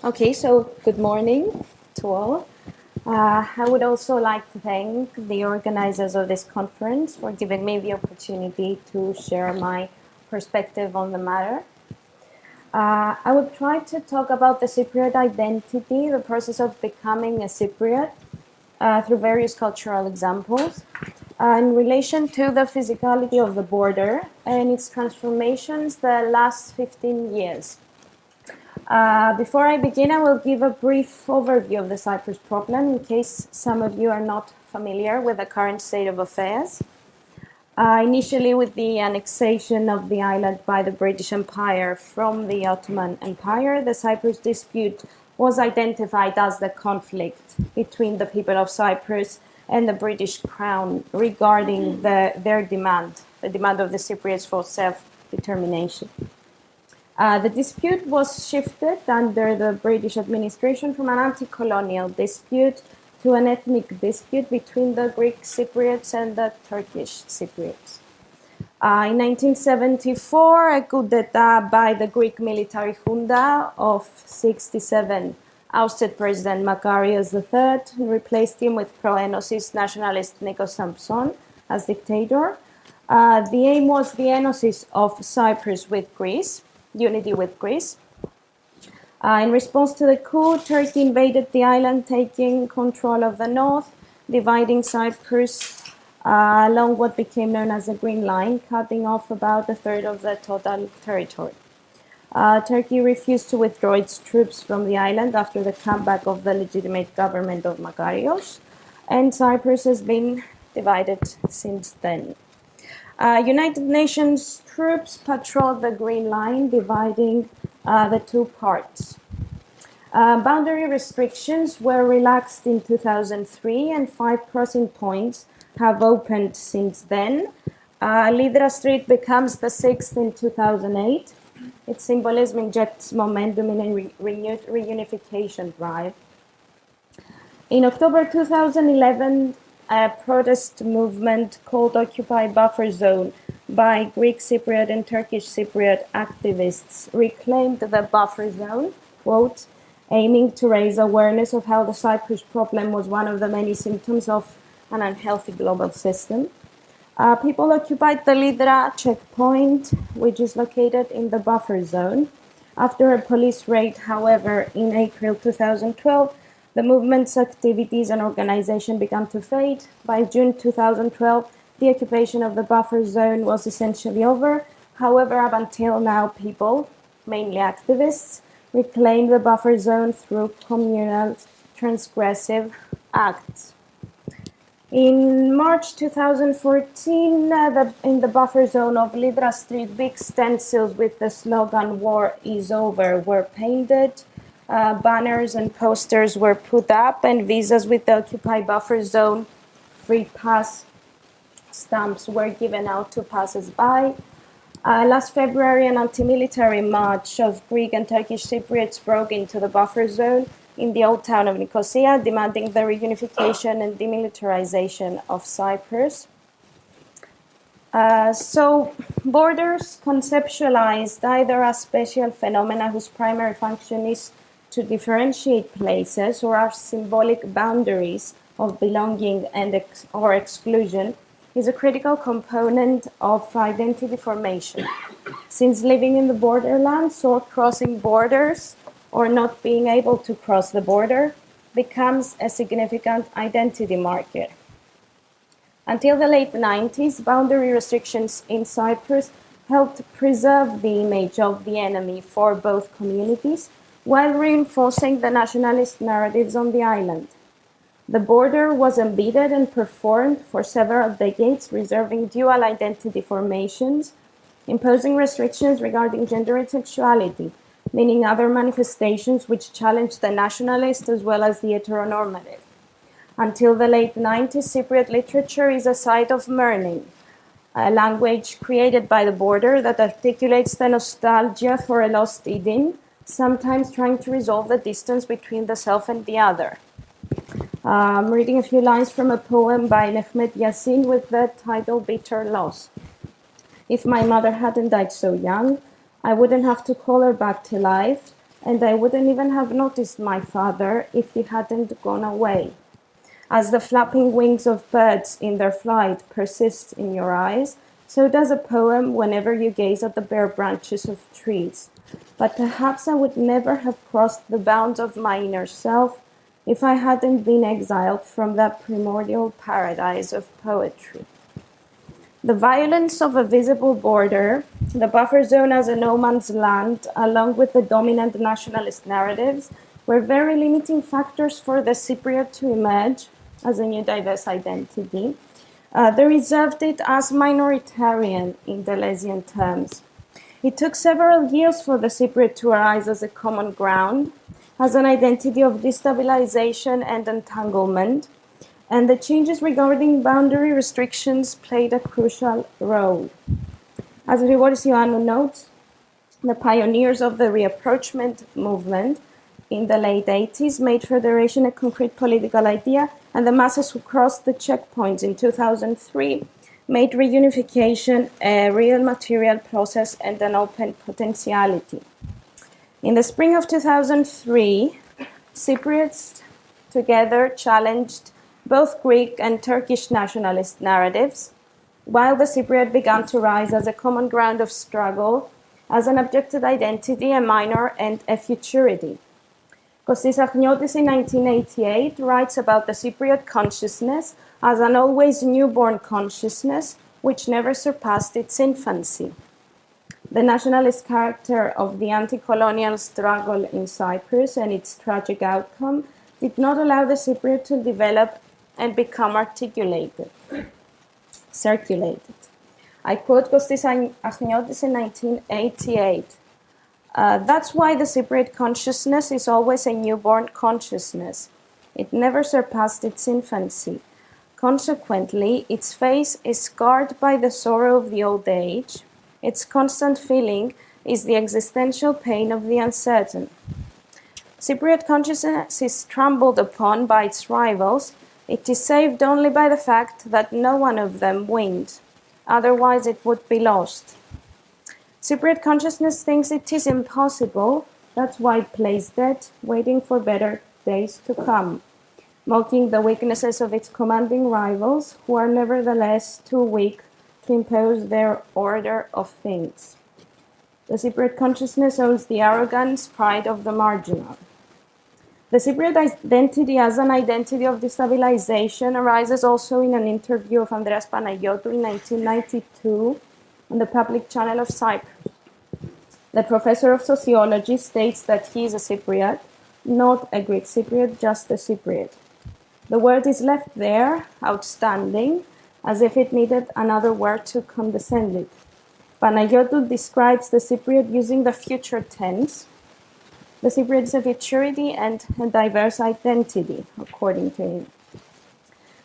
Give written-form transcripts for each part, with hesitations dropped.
Okay, so good morning to all. I would also like to thank the organizers of this conference for giving me the opportunity to share my perspective on the matter. I would try to talk about the Cypriot identity, the process of becoming a Cypriot through various cultural examples, in relation to the physicality of the border and its transformations the last 15 years. Before I begin, I will give a brief overview of the Cyprus problem in case some of you are not familiar with the current state of affairs. Initially, with the annexation of the island by the British Empire from the Ottoman Empire, the Cyprus dispute was identified as the conflict between the people of Cyprus and the British Crown regarding their demand, the demand of the Cypriots for self-determination. The dispute was shifted under the British administration from an anti-colonial dispute to an ethnic dispute between the Greek Cypriots and the Turkish Cypriots. In 1974, a coup d'etat by the Greek military junta of 67 ousted President Makarios III and replaced him with pro-Enosis nationalist Nikos Sampson as dictator. The aim was the enosis of Cyprus with Greece, unity with Greece. In response to the coup, Turkey invaded the island, taking control of the north, dividing Cyprus along what became known as the Green Line, cutting off about a third of the total territory. Turkey refused to withdraw its troops from the island after the comeback of the legitimate government of Makarios, and Cyprus has been divided since then. United Nations troops patrolled the Green Line, dividing the two parts. Boundary restrictions were relaxed in 2003, and 5 crossing points have opened since then. Lydra Street becomes the 6th in 2008. Its symbolism injects momentum in a renewed reunification drive. In October 2011, a protest movement called Occupy Buffer Zone by Greek Cypriot and Turkish Cypriot activists reclaimed the buffer zone, quote, aiming to raise awareness of how the Cyprus problem was one of the many symptoms of an unhealthy global system. People occupied the Lydra checkpoint, which is located in the buffer zone. After a police raid, however, in April 2012, the movement's activities and organization began to fade. By June 2012, the occupation of the buffer zone was essentially over. However, up until now, people, mainly activists, reclaim the buffer zone through communal transgressive acts. In March 2014, in the buffer zone of Lydra Street, big stencils with the slogan "War is over" were painted. Banners and posters were put up, and visas with the Occupy Buffer Zone free pass stamps were given out to passers-by. Last February, an anti-military march of Greek and Turkish Cypriots broke into the buffer zone in the old town of Nicosia, demanding the reunification and demilitarization of Cyprus. So borders conceptualized either as special phenomena whose primary function is to differentiate places or as symbolic boundaries of belonging and or exclusion is a critical component of identity formation. Since living in the borderlands or crossing borders or not being able to cross the border becomes a significant identity marker. Until the late 90s, boundary restrictions in Cyprus helped preserve the image of the enemy for both communities while reinforcing the nationalist narratives on the island. The border was embedded and performed for several decades, reserving dual identity formations, imposing restrictions regarding gender and sexuality, meaning other manifestations which challenged the nationalist as well as the heteronormative. Until the late 90s, Cypriot literature is a site of mourning, a language created by the border that articulates the nostalgia for a lost Eden, sometimes trying to resolve the distance between the self and the other. I'm reading a few lines from a poem by Mehmet Yassin with the title Bitter Loss. If my mother hadn't died so young, I wouldn't have to call her back to life. and I wouldn't even have noticed my father if he hadn't gone away. As the flapping wings of birds in their flight persist in your eyes, so does a poem whenever you gaze at the bare branches of trees. But perhaps I would never have crossed the bounds of my inner self if I hadn't been exiled from that primordial paradise of poetry. The violence of a visible border, the buffer zone as a no man's land, along with the dominant nationalist narratives, were very limiting factors for the Cypriot to emerge as a new diverse identity. They reserved it as minoritarian in Deleuzian terms. It took several years for the Cypriot to arise as a common ground, as an identity of destabilization and entanglement, and the changes regarding boundary restrictions played a crucial role. As Grigoris Ioannou notes, the pioneers of the reapproachment movement in the late 80s made federation a concrete political idea, and the masses who crossed the checkpoints in 2003 made reunification a real material process and an open potentiality. In the spring of 2003, Cypriots together challenged both Greek and Turkish nationalist narratives, while the Cypriot began to rise as a common ground of struggle, as an objective identity, a minor, and a futurity. Kostis Achniotis in 1988 writes about the Cypriot consciousness as an always newborn consciousness which never surpassed its infancy. The nationalist character of the anti-colonial struggle in Cyprus and its tragic outcome did not allow the Cypriot to develop and become articulated, circulated. I quote Kostis Achniotis in 1988. That's why the Cypriot consciousness is always a newborn consciousness. It never surpassed its infancy. Consequently, its face is scarred by the sorrow of the old age. Its constant feeling is the existential pain of the uncertain. Cypriot consciousness is trampled upon by its rivals. It is saved only by the fact that no one of them wins. Otherwise, it would be lost. Cypriot consciousness thinks it is impossible. That's why it plays dead, waiting for better days to come, mocking the weaknesses of its commanding rivals, who are nevertheless too weak to impose their order of things. The Cypriot consciousness owes the arrogance, pride of the marginal. The Cypriot identity as an identity of destabilization arises also in an interview of Andreas Panagiotou in 1992 on the public channel of Cyprus. The professor of sociology states that he is a Cypriot, not a Greek Cypriot, just a Cypriot. The word is left there, outstanding, as if it needed another word to condescend it. Panagiotou describes the Cypriot using the future tense. The Cypriot is a futurity and a diverse identity, according to him.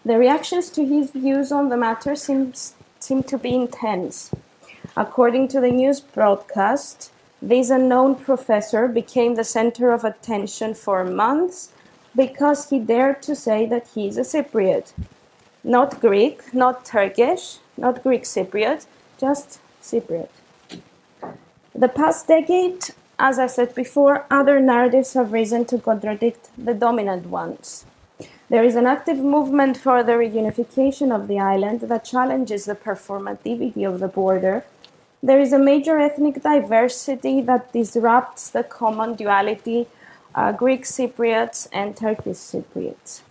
The reactions to his views on the matter seem to be intense. According to the news broadcast, this unknown professor became the center of attention for months because he dared to say that he is a Cypriot. Not Greek, not Turkish, not Greek Cypriot, just Cypriot. The past decade, as I said before, other narratives have risen to contradict the dominant ones. There is an active movement for the reunification of the island that challenges the performativity of the border. There is a major ethnic diversity that disrupts the common duality Greek Cypriots and Turkish Cypriots.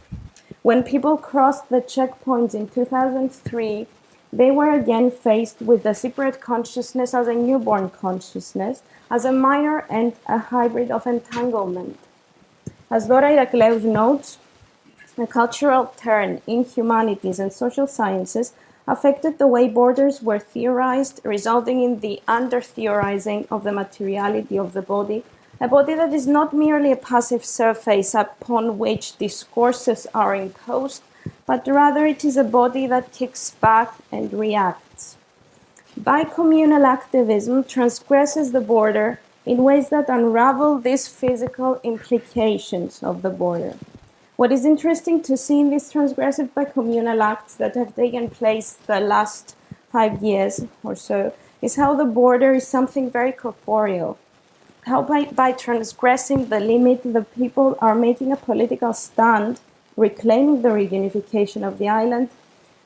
When people crossed the checkpoints in 2003, they were again faced with the Cypriot consciousness as a newborn consciousness, as a minor and a hybrid of entanglement. As Dora Irakleou notes, a cultural turn in humanities and social sciences affected the way borders were theorized, resulting in the under-theorizing of the materiality of the body, a body that is not merely a passive surface upon which discourses are imposed, but rather it is a body that kicks back and reacts. Bicommunal activism transgresses the border in ways that unravel these physical implications of the border. What is interesting to see in these transgressive bicommunal acts that have taken place the last 5 years or so is how the border is something very corporeal. how by transgressing the limit, the people are making a political stand, reclaiming the reunification of the island,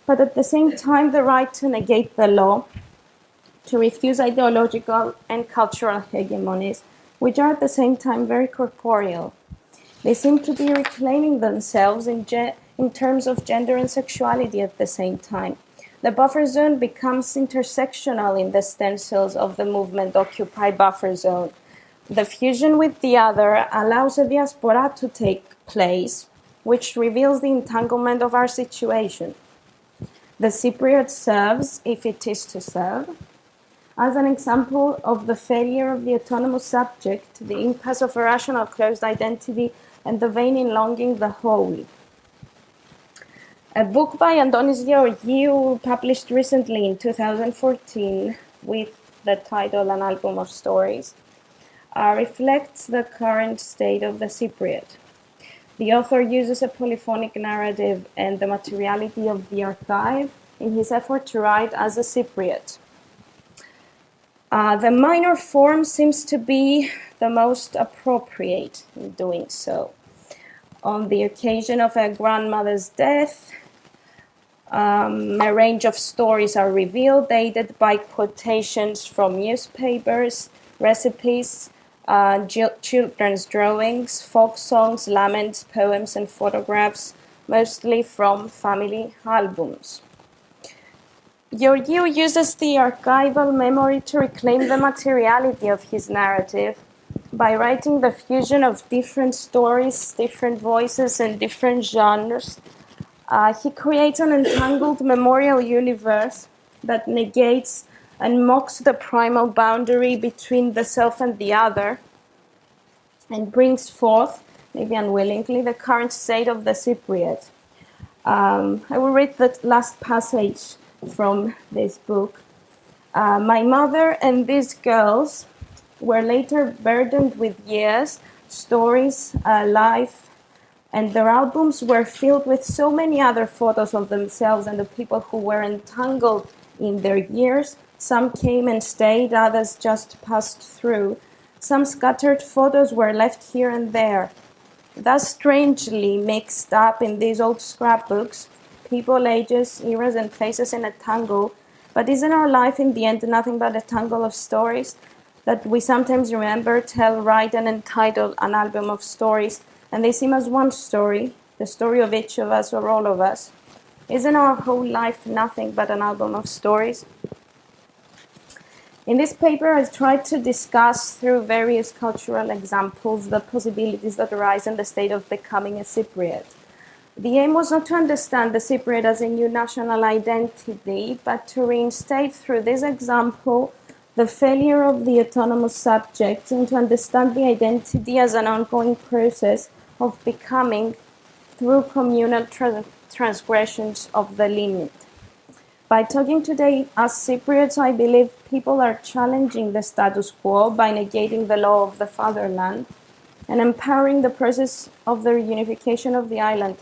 but at the same time the right to negate the law, to refuse ideological and cultural hegemonies, which are at the same time very corporeal. They seem to be reclaiming themselves in terms of gender and sexuality at the same time. The buffer zone becomes intersectional in the stencils of the movement Occupy Buffer Zone. The fusion with the other allows a diaspora to take place, which reveals the entanglement of our situation. The Cypriot serves, if it is to serve, as an example of the failure of the autonomous subject, the impasse of a rational closed identity, and the vain in longing the whole. A book by Antonis Georgiou, published recently in 2014 with the title An Album of Stories, reflects the current state of the Cypriot. The author uses a polyphonic narrative and the materiality of the archive in his effort to write as a Cypriot. The minor form seems to be the most appropriate in doing so. On the occasion of a grandmother's death, a range of stories are revealed, aided by quotations from newspapers, recipes, children's drawings, folk songs, laments, poems, and photographs, mostly from family albums. Georgiou uses the archival memory to reclaim the materiality of his narrative by writing the fusion of different stories, different voices, and different genres. He creates an entangled memorial universe that negates and mocks the primal boundary between the self and the other, and brings forth, maybe unwillingly, the current state of the Cypriot. I will read the last passage from this book. My mother and these girls were later burdened with years, stories, life, and their albums were filled with so many other photos of themselves and the people who were entangled in their years. Some came and stayed, others just passed through. Some scattered photos were left here and there. Thus strangely mixed up in these old scrapbooks, people, ages, eras, and places in a tangle. But isn't our life in the end nothing but a tangle of stories that we sometimes remember, tell, write, and entitle an album of stories, and they seem as one story, the story of each of us or all of us? Isn't our whole life nothing but an album of stories? In this paper, I tried to discuss through various cultural examples the possibilities that arise in the state of becoming a Cypriot. The aim was not to understand the Cypriot as a new national identity, but to reinstate through this example the failure of the autonomous subject and to understand the identity as an ongoing process of becoming through communal transgressions of the limit. By talking today as Cypriots, I believe people are challenging the status quo by negating the law of the fatherland and empowering the process of the reunification of the island.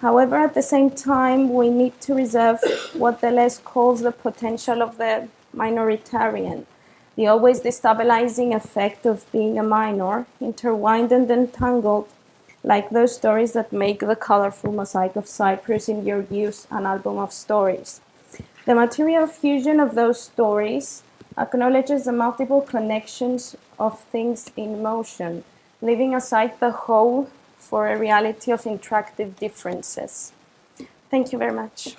However, at the same time, we need to reserve what Deleuze calls the potential of the minoritarian, the always destabilizing effect of being a minor, intertwined and entangled, like those stories that make the colorful mosaic of Cyprus in Georgiou's An Album of Stories. The material fusion of those stories acknowledges the multiple connections of things in motion, leaving aside the whole for a reality of interactive differences. Thank you very much.